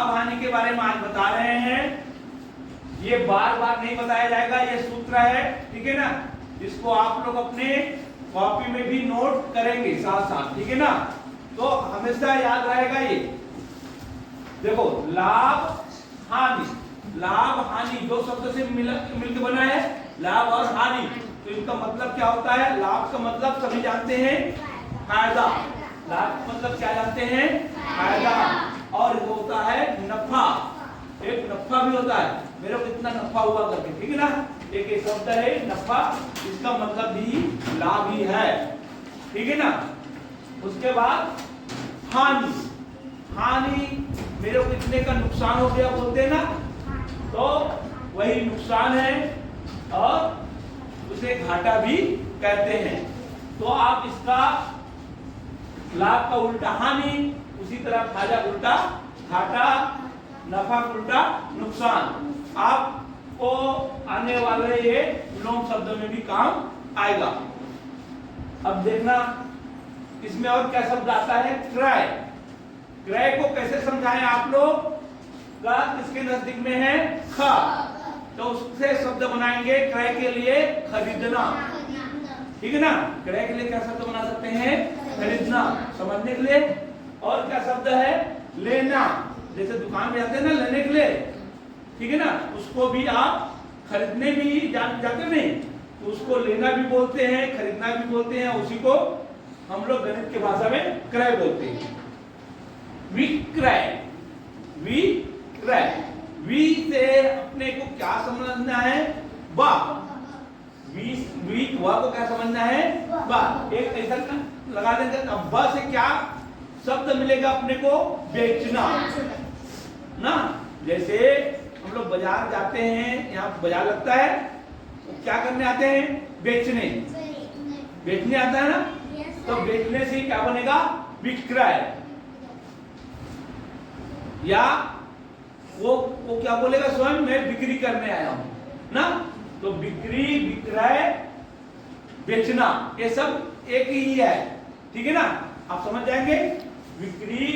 लाभ हानि के बारे में आज बता रहे हैं। ये बार बार नहीं बताया जाएगा, ये सूत्र है, ठीक है ना, इसको आप लोग अपने कॉपी में भी नोट करेंगे साथ साथ, ठीक है ना। तो हमेशा याद रहेगा ये। देखो लाभ हानि, लाभ हानि दो शब्दों से मिलकर बना है, लाभ और हानि। तो इनका मतलब क्या होता है? लाभ का मतलब सभी जानते हैं फायदा, लाभ का मतलब क्या जानते हैं? फायदा। और वो होता है नफा, एक नफा भी होता है, मेरे को कितना नफा हुआ करके, ठीक है ना। एक शब्द है नफा, इसका मतलब भी लाभ ही है, ठीक है ना। उसके बाद हानि, हानि मेरे को कितने का नुकसान हो गया बोलते हैं ना, तो वही नुकसान है और उसे घाटा भी कहते हैं। तो आप इसका लाभ का उल्टा हानि, उसी तरह फायदा उल्टा घाटा, नफा उल्टा नुकसान, आपको आने वाले ये विलोम शब्द में भी काम आएगा। अब देखना इसमें और क्या शब्द आता है? क्रय। क्रय को कैसे समझाएं आप लोग? का किसके नजदीक में है? ख। तो उससे शब्द बनाएंगे क्रय के लिए खरीदना, ठीक है ना। क्रय के लिए क्या शब्द बना सकते हैं? खरीदना, समझने के लिए। और क्या शब्द है? लेना, जैसे दुकान में जाते हैं ना लेने के लिए, ठीक है ना, उसको भी आप खरीदने भी जाते नहीं, तो उसको लेना भी बोलते हैं, खरीदना भी बोलते हैं, उसी को हम लोग गणित की भाषा में क्रय बोलते हैं। विक्रय, विक्रय, वी से अपने को क्या समझना है? बा। वी को क्या समझना है? बा। एक ऐसा लगा देंगे। अब बा से क्या शब्द मिलेगा अपने को? बेचना ना। जैसे हम लोग बाजार जाते हैं, यहाँ बाजार लगता है, तो क्या करने आते हैं? बेचने, बेचने आता है ना। तो बेचने से क्या बनेगा? विक्रय। या वो क्या बोलेगा? स्वयं मैं बिक्री करने आया हूं ना। तो बिक्री, विक्रय, बेचना, ये सब एक ही है, ठीक है ना। आप समझ जाएंगे। बिक्री,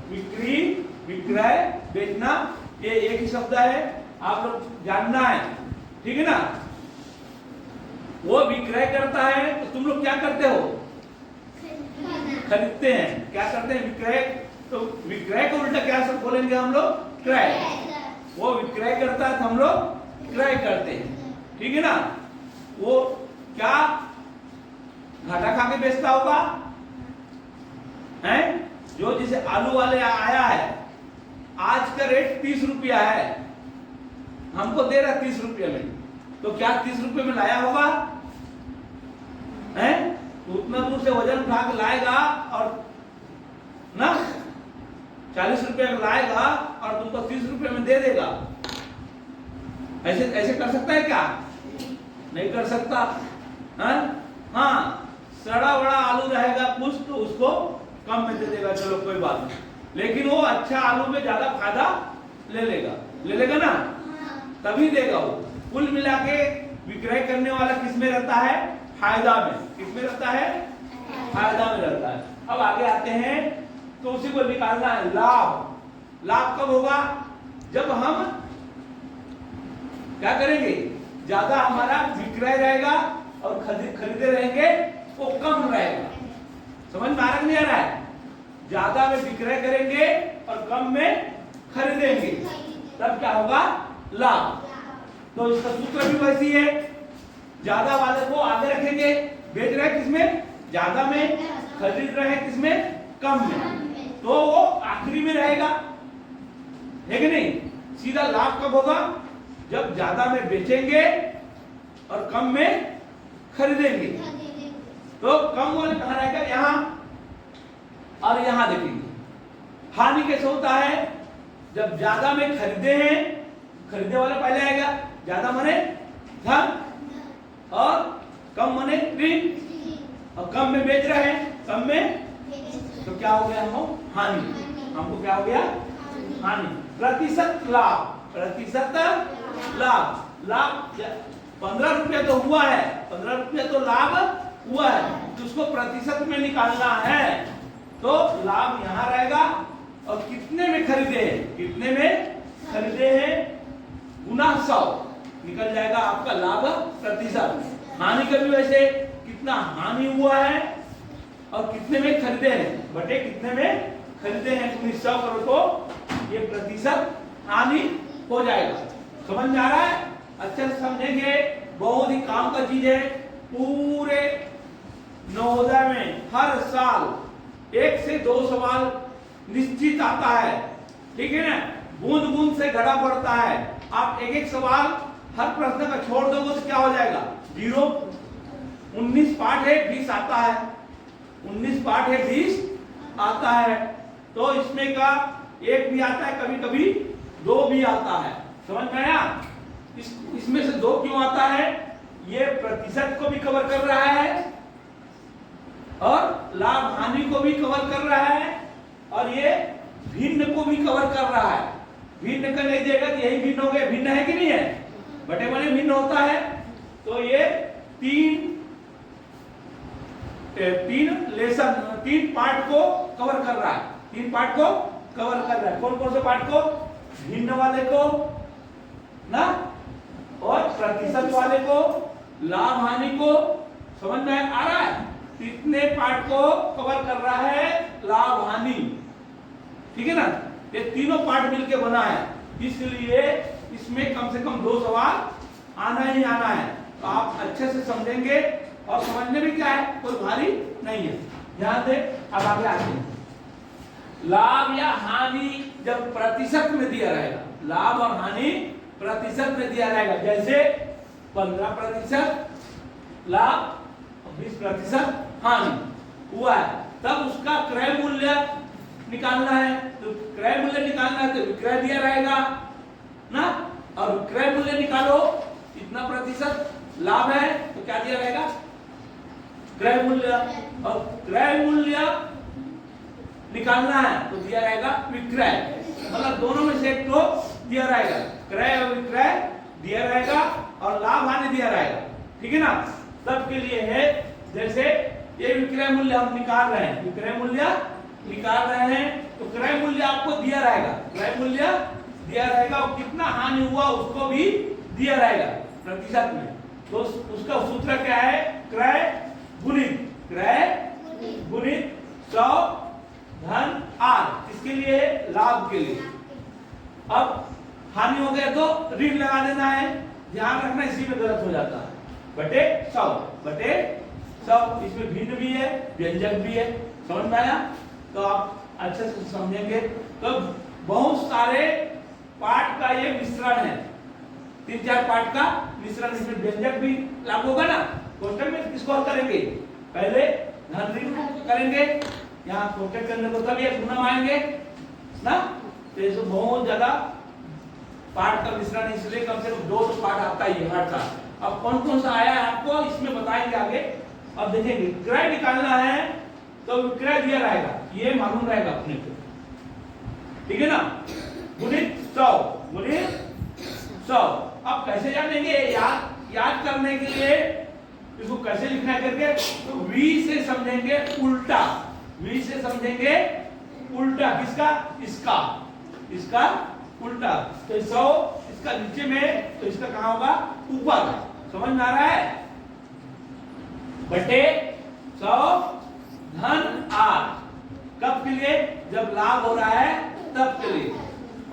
विक्री, विक्रय, बेचना, ये एक ही शब्द है, आप लोग जानना है, ठीक है ना। वो विक्रय करता है तो तुम लोग क्या करते हो? खरीदते हैं। क्या करते हैं? विक्रय। तो विक्रय को उल्टा क्या सब बोलेंगे हम लोग? क्रय। वो विक्रय करता है तो हम लोग क्रय करते हैं, ठीक है ना। वो क्या घाटा खा के बेचता होगा? हैं? जो जैसे आलू वाले आया है, आज का रेट 30 रुपया है, हमको दे रहा 30 रुपये में, तो क्या 30 रुपये में लाया होगा? हैं? उतना दूर से वजन उठा के लाएगा और ना 40 रुपये का लाएगा और तुमको 30 रुपये में दे देगा। ऐसे ऐसे कर सकता है क्या? नहीं कर सकता। हाँ, सड़ा बड़ा आलू रहेगा कुछ तो उसको कम में दे देगा, चलो कोई बात नहीं, लेकिन वो अच्छा आलू में ज्यादा फायदा ले लेगा ना, तभी देगा वो। कुल मिला के विक्रय करने वाला किस में रहता है? फायदा में। किस में रहता है? फायदा में रहता है। अब आगे आते हैं, तो उसी को निकालना है लाभ। लाभ कब होगा? जब हम क्या करेंगे? ज्यादा हमारा विक्रय रहेगा और खरीदे रहेंगे वो कम रहेगा। समझ में आ रहा नहीं आ रहा है? ज्यादा में विक्रय करेंगे और कम में खरीदेंगे, तब क्या होगा? लाभ। तो इसका सूत्र भी वैसी है, ज्यादा वाले को आगे रखेंगे, बेच रहे हैं किसमें? ज्यादा में, खरीद रहे हैं किसमें? कम में, तो वो आखिरी में रहेगा, है कि नहीं। सीधा लाभ कब होगा? जब ज्यादा में बेचेंगे और कम में खरीदेंगे। तो कम वाले कहां रहेगा? यहां और यहां देखेंगे। हानि कैसे होता है? जब ज्यादा में खरीदे हैं, खरीदने वाला पहले आएगा, ज्यादा मने धन और कम मने ऋण, और कम में बेच रहे हैं, कम में, तो क्या हो गया? हमको हानि। हमको क्या हो गया? हानि। प्रतिशत लाभ, प्रतिशत लाभ। लाभ 15 रुपया तो हुआ है, 15 रुपया तो लाभ हुआ है, तो उसको प्रतिशत में निकालना है। तो लाभ यहां रहेगा और कितने में खरीदे हैं? कितने में खरीदे हैं गुना 100 निकल जाएगा आपका लाभ प्रतिशत। हानि का भी वैसे कितना हानि हुआ है और कितने में खरीदे हैं बटे कितने में खरीदे हैं 100 करोड़ को ये प्रतिशत हानि हो जाएगा। समझ में आ रहा है? अच्छे से समझेंगे, बहुत ही काम का चीज है। पूरे नवोदय में हर साल 1 से 2 सवाल निश्चित आता है, ठीक है ना। बूंद बूंद से घड़ा बढ़ता है। आप एक एक सवाल हर प्रश्न का छोड़ दोगे तो क्या हो जाएगा 0। 19 पाठ है 20 आता है, 19 पाठ है 20 आता है, तो इसमें का एक भी आता है, कभी कभी 2 भी आता है। समझ में आया? इसमें से 2 क्यों आता है? ये प्रतिशत को भी कवर कर रहा है और लाभ हानि को भी कवर कर रहा है और ये भिन्न को भी कवर कर रहा है। भिन्न का नहीं देगा तो यही भिन्न हो गया, भिन्न है कि नहीं है? बटे बने भिन्न होता है। तो ये 3 पार्ट को कवर कर रहा है, 3 पार्ट को कवर कर रहा है। कौन कौन से पार्ट को? भिन्न वाले को ना, और प्रतिशत वाले को, लाभ हानि को। समझ में आ रहा है? इतने पार्ट को कवर कर रहा है लाभ हानि, ठीक है ना। ये तीनों पार्ट मिलके बना है, इसलिए इसमें कम से कम 2 सवाल आना ही आना है। तो आप अच्छे से समझेंगे और समझने में क्या है, कोई भारी नहीं है। ध्यान दे, अब आगे आते हैं। लाभ या हानि जब प्रतिशत में दिया रहेगा, लाभ और हानि प्रतिशत में दिया रहेगा, जैसे 15% लाभ 20% हानि हुआ है, तब उसका क्रय मूल्य निकालना है। तो क्रय मूल्य निकालना है तो विक्रय दिया रहेगा ना, और विक्रय मूल्य निकालो, इतना प्रतिशत लाभ है तो क्या दिया रहेगा? क्रय मूल्य। और क्रय मूल्य निकालना है तो दिया रहेगा विक्रय। मतलब दोनों में से एक तो दिया रहेगा, क्रय और विक्रय दिया रहेगा और लाभ हानि दिया रहेगा, ठीक है ना। तब के लिए है, जैसे ये विक्रय मूल्य हम निकाल रहे हैं, विक्रय मूल्य निकाल रहे हैं तो क्रय मूल्य आपको दिया रहेगा, क्रय मूल्य दिया रहेगा और कितना हानि हुआ उसको भी दिया रहेगा प्रतिशत में। तो उसका सूत्र क्या है? क्रय गुणित 100 धन R, किसके लिए? लाभ के लिए। अब हानि हो गया तो ऋण लगा देना है, ध्यान रखना, इसी में गलत हो जाता है। बटे 100 इसमें भिन्न भी है, व्यंजक भी है। समझ में आया? तो आप अच्छे से समझेंगे। तो बहुत सारे पार्ट का ये मिश्रण है, 3-4 पार्ट का मिश्रण। इसमें व्यंजक भी लागू होगा ना। क्वेश्चन में किसको हल करेंगे? पहले धन ऋण करेंगे, यहाँ क्वेश्चन करने को तब ये गुना आएंगे ना। तो ये बहुत ज्यादा पार्ट का मिश्रण, इसलिए कम से कम 2 पार्ट आता ही है हर साल। अब कौन कौन सा आया है आपको इसमें बताएंगे आगे। अब देखेंगे, क्रय निकालना है तो विक्रय दिया रहेगा, ये मालूम रहेगा अपने को, ठीक है ना। गुणित 100। अब कैसे जानेंगे? याद करने के लिए इसको कैसे लिखना है करके, तो V से समझेंगे उल्टा, V से समझेंगे उल्टा। किसका? इसका उल्टा। तो 100 इसका नीचे में, तो इसका कहां होगा? ऊपर। समझ में आ रहा है? बटे 100 धन R, कब के लिए? जब लाभ हो रहा है तब के लिए,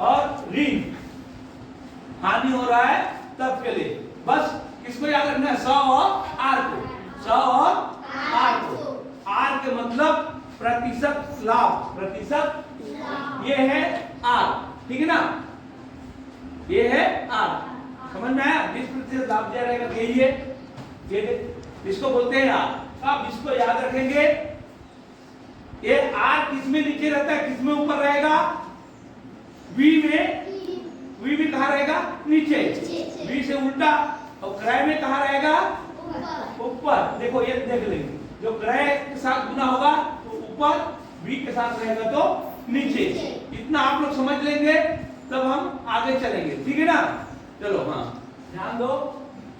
और ऋण हानि हो रहा है तब के लिए। बस किसको याद रखना है? 100 और R को, 100 और R को। R के मतलब प्रतिशत लाभ, प्रतिशत ये है R, ठीक है ना। ये है R, समझ में आया? 20% लाभ दिया रहेगा, यही है, ये इसको बोलते हैं R। अब इसको याद रखेंगे, ये R किसमें नीचे रहता है, किसमें ऊपर रहेगा? V में कहाँ रहेगा? नीचे। V से उल्टा। और क्रय में कहाँ रहेगा? ऊपर। देखो ये देख लेंगे, जो क्रय के साथ गुना होगा तो ऊपर, V के साथ रहेगा तो नीचे। इतना आप लोग समझ लेंगे तब हम आगे चलेंगे, ठीक है ना। चलो हाँ, ध्यान दो।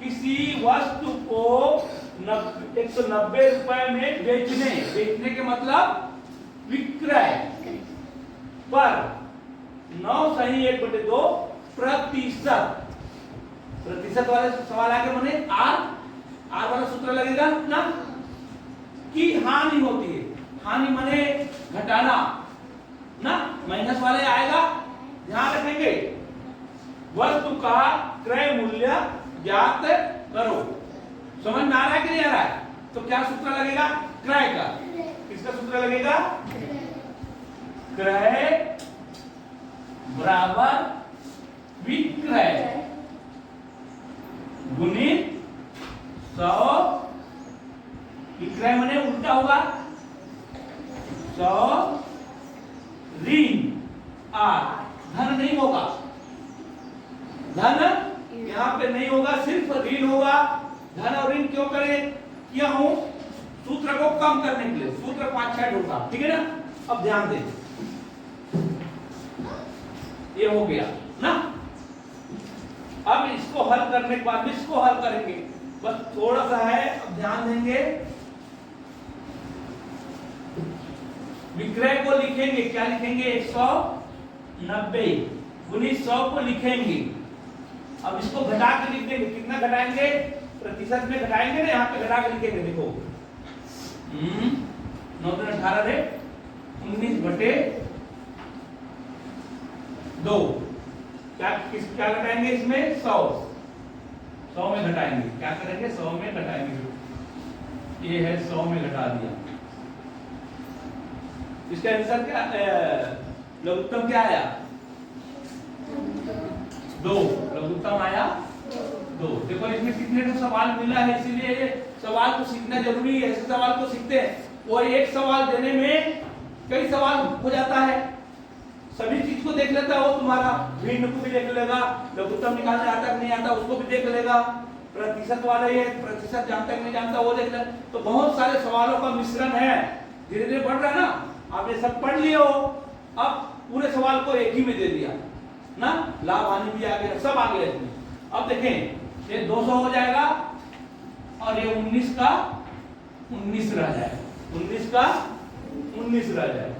किसी वस्तु को 190 रुपए में बेचने के मतलब विक्रय पर, 9 सही 1/2 प्रतिशत। प्रतिशत वाले सवाल आगे माने आर वाला सूत्र लगेगा ना कि हानि होती है। हानि माने घटाना ना, माइनस वाले आएगा, ध्यान रखेंगे। वस्तु का क्रय मूल्य ज्ञात करो। समझ में आ रहा है कि नहीं आ रहा है? तो क्या सूत्र लगेगा? क्रय का। किसका सूत्र लगेगा? क्रय बराबर विक्रय गुणित 100। विक्रय माने उल्टा होगा 100 ऋण आर। धन नहीं होगा, धन यहाँ पे नहीं होगा, सिर्फ ऋण होगा। धन और ऋण क्यों करें किया हूं? सूत्र को कम करने के लिए। सूत्र 5-6 होगा, ठीक है ना। अब ध्यान दें, ये हो गया ना। अब इसको हल करने के बाद इसको हल करेंगे, बस थोड़ा सा है, अब ध्यान देंगे। विक्रय को लिखेंगे, क्या लिखेंगे? 190 गुणित 100 को लिखेंगे। अब इसको घटा के लिख देंगे। कितना घटाएंगे? प्रतिशत में घटाएंगे ना, यहाँ पे घटा के लिखेंगे। देखो 9 × 18 है 19/2। क्या घटाएंगे इसमें? 100 में घटाएंगे। क्या करेंगे? 100 में घटाएंगे। ये है 100 में घटा दिया। इसका आंसर क्या? लघुत्तम क्या आया? 2। लघुत्तम आया 2। देखो इसमें कितने का सवाल मिला है, इसीलिए ये सवाल को सीखना जरूरी है। ऐसे सवाल को सीखते हैं और एक सवाल देने में कई सवाल हो जाता है। सभी चीज को देख लेता है वो तुम्हारा। भिन्न को भी देख लेगा, लघुत्तम निकालने आता है नहीं आता उसको भी देख लेगा, प्रतिशत वाले ये प्रतिशत जानता है नहीं जानता वो देख ले। तो बहुत सारे सवालों का मिश्रण है, धीरे धीरे बढ़ रहा है ना। आप ये सब पढ़ लिए हो, अब पूरे सवाल को एक ही में दे दिया ना। लाभ हानि भी आ गया, सब आ गया इसमें। अब देखें ये 200 हो जाएगा और ये 19 का 19 रह जाएगा। 19 का 19 रह जाएगा।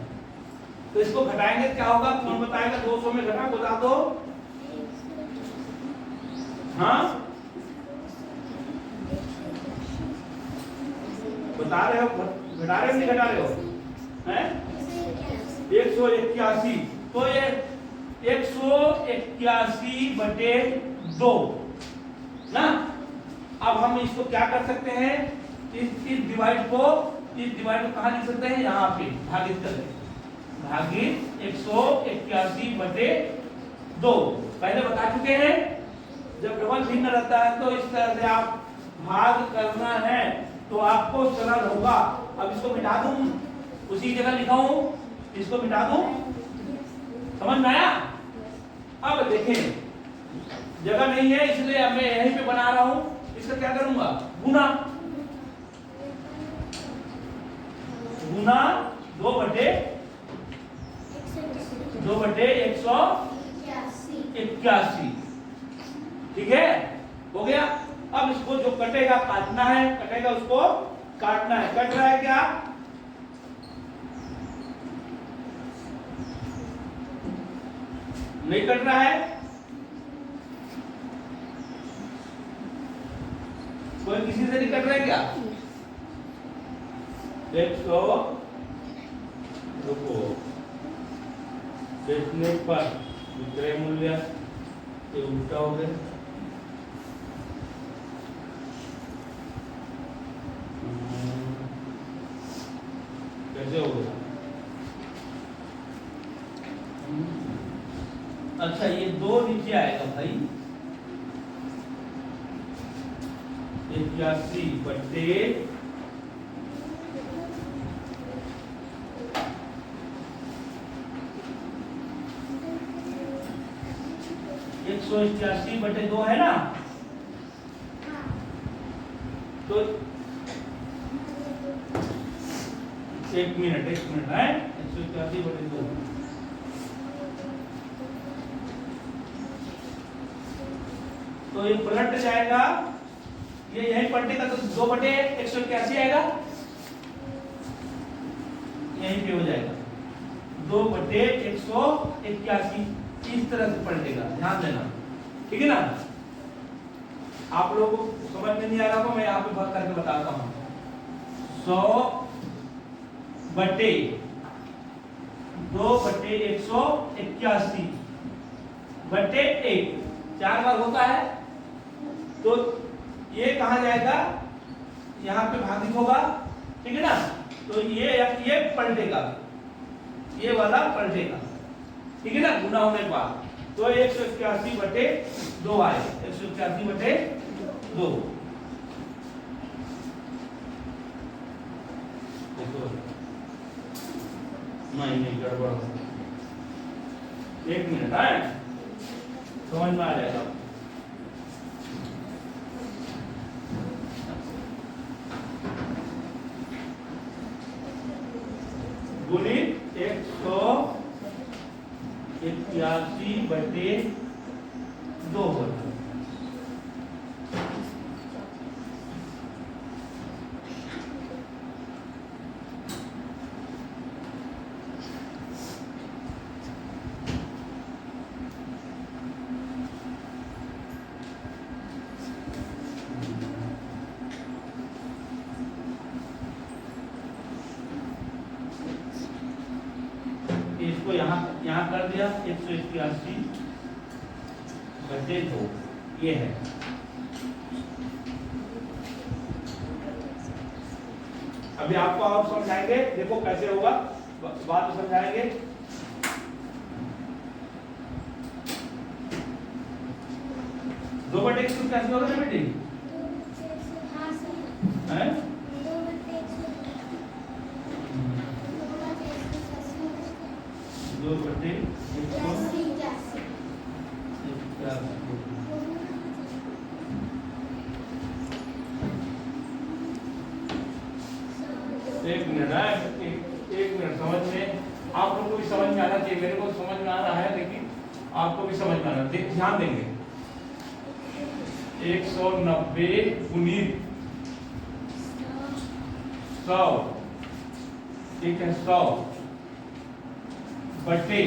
तो इसको घटाएंगे क्या होगा? कौन बताएगा? 200 में घटा, बता दो। हाँ बता रहे हो? घटा रहे हो नहीं घटा रहे हो? हैं 181। तो ये 181/2 ना। अब हम इसको क्या कर सकते हैं? इस डिवाइड को कहां लिख सकते हैं? यहाँ पे भागित कर लें। भागित 181/2 पहले बता चुके हैं। जब डबल भिन्न रहता है तो इस तरह से आप भाग करना है तो आपको सरल होगा। अब इसको मिटा दूं, उसी जगह लिखा हूं, इसको मिटा दूं। समझ में आया? अब देखें जगह नहीं है इसलिए मैं यहीं पे बना रहा हूं। इसका क्या करूंगा? गुना 2/181। ठीक है, हो गया। अब इसको जो कटेगा काटना है, कटेगा उसको काटना है। कट रहा है क्या? नहीं कट रहा है? कोई किसी से नहीं कट रहा है क्या? 100 रुको बेचने पर विक्रय मूल्य ये उल्टा हो गया। कैसे हो गया? अच्छा ये 2 नीचे आएगा भाई। 81/181 181/2 है ना। तो एक मिनट है। 181/2 तो ये पलट जाएगा, ये यहीं पलटेगा तो 2/181 आएगा, यहीं पे हो जाएगा 2/181। इस तरह से पलटेगा, ध्यान देना, ठीक है ना। आप लोगों को समझ में नहीं आ रहा हो, मैं यहाँ पे बात करके बताता हूँ। 100/2/181/1 4 बार होता है, तो ये कहाँ जाएगा, यहाँ पे भागित होगा, ठीक है ना। तो ये पलटेगा, ये वाला पलटेगा, ठीक है ना, गुना होने के बाद। तो 181/2 आए, 181/2। नहीं गड़बड़ हो, 1 मिनट है, समझ में आ जाएगा। गुणित 181/2 होता है। इसको यहाँ कर दिया 181/2 ये है। अभी आपको और समझाएंगे, देखो कैसे होगा, बात समझाएंगे। दो बटे कैसे होगा ना बेटी, है 2/181। एक मिनट है, एक मिनट, समझ में आप लोगों को भी समझ में आना चाहिए, मेरे को समझ में आ रहा है, लेकिन आपको भी समझ में आना, ध्यान देंगे। 190 गुणित 100, ठीक है, 100 बटे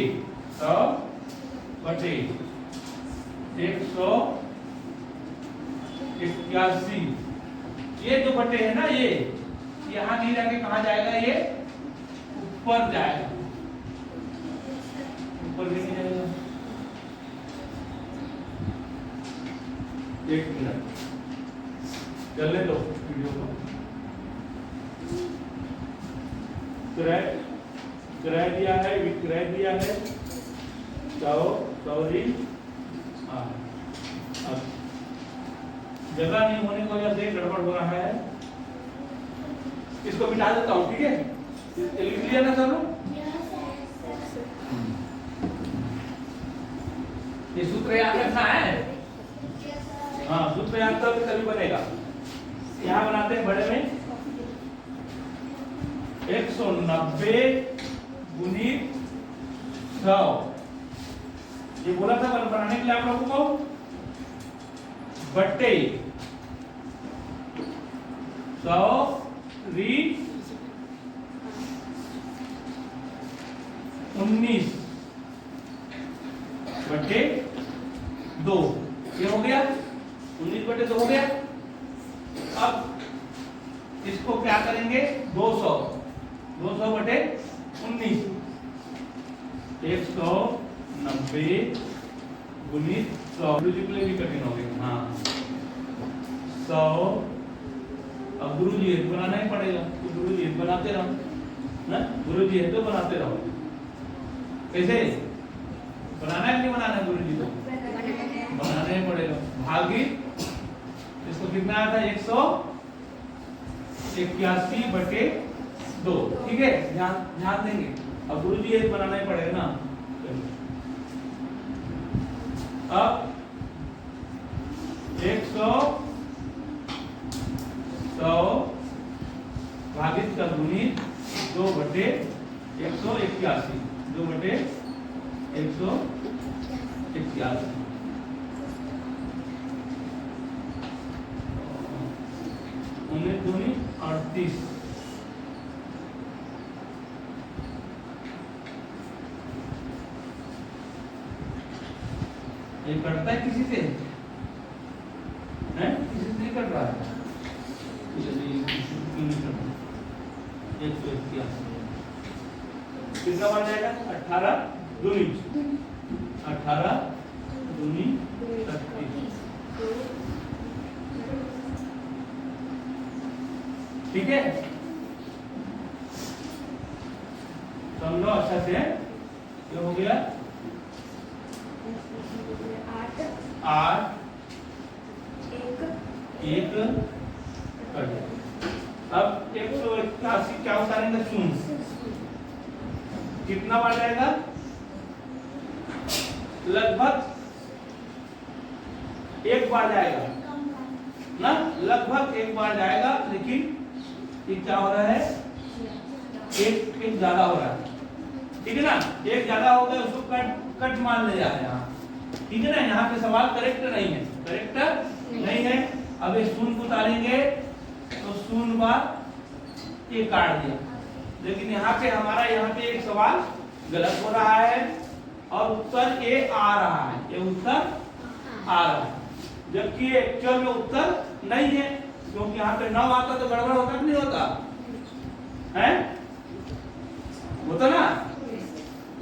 181। ये जो बटे है ना, ये यहाँ नहीं जाके कहाँ जाएगा, ये ऊपर जाएगा, ऊपर भी नहीं जाएगा। 1 मिनट चलने दो वीडियो को। क्रय दिया है, विक्रय दिया है, सॉरी, जगह नहीं होने को वजह से गड़बड़ हो रहा है, इसको मिटा देता हूँ, ठीक है, लिख लिया ना सब लोग। ये सूत्र याद रखना है, हाँ सूत्र याद करके तभी बनेगा। यहाँ बनाते हैं बड़े में 190 गुणित 100, ये बोला था बनाने के लिए आप लोगों को, बट्टे 100 19/2, ये हो गया 19/2 हो गया। अब इसको क्या करेंगे, 200/19, 190 गुणित 100, गुरुजी के लिए भी कठिन हो गया, हाँ 100। अब गुरुजी है तो बनाना ही पड़ेगा, तो गुरुजी है बनाते रहो ना, गुरुजी है तो बनाते रहो। कैसे बनाना है, नहीं बनाना है, गुरुजी को बनाना ही पड़ेगा। भागित इसको कितना आता है, 181/2, ठीक है, ध्यान देंगे। अब गुरुजी ये बनाना ही पड़ेगा ना। अब 100 भागित का गुणित 2/181, 2/181, उन्नीस दूनी 38, ये कटता है किसी से? हैं? किसी से नहीं कट रहा है। कितना बन जाएगा? 18 दूनी 18 दूनी 36। ठीक है, समझो अच्छा से। ये हो गया 8 एक कट। अब 181 क्या उतारेंगे? शून्य। कितना बार जाएगा? लगभग एक बार जाएगा ना, लगभग एक बार जाएगा, लेकिन ये क्या हो रहा है? एक ज्यादा हो रहा है। ठीक है ना, एक ज्यादा हो गया, उसको कट मान ले जा रहे हैं यहाँ। ठीक है ना, यहाँ पे सवाल करेक्ट नहीं है, करेक्ट नहीं है। अब ये शून्य को उतारेंगे तो शून्य बार ये काट दिया, लेकिन यहाँ पे हमारा यहाँ पे एक सवाल गलत हो रहा है और उत्तर ए आ रहा है, ये उत्तर आ रहा है, जबकि एक्चुअल में उत्तर नहीं है, क्योंकि यहाँ पे 9 आता तो गड़बड़ होता कि नहीं होता है? होता ना,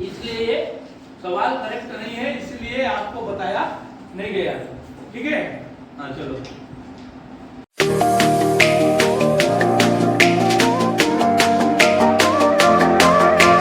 इसलिए ये सवाल करेक्ट नहीं है, इसलिए आपको बताया नहीं गया। ठीक है, हाँ चलो।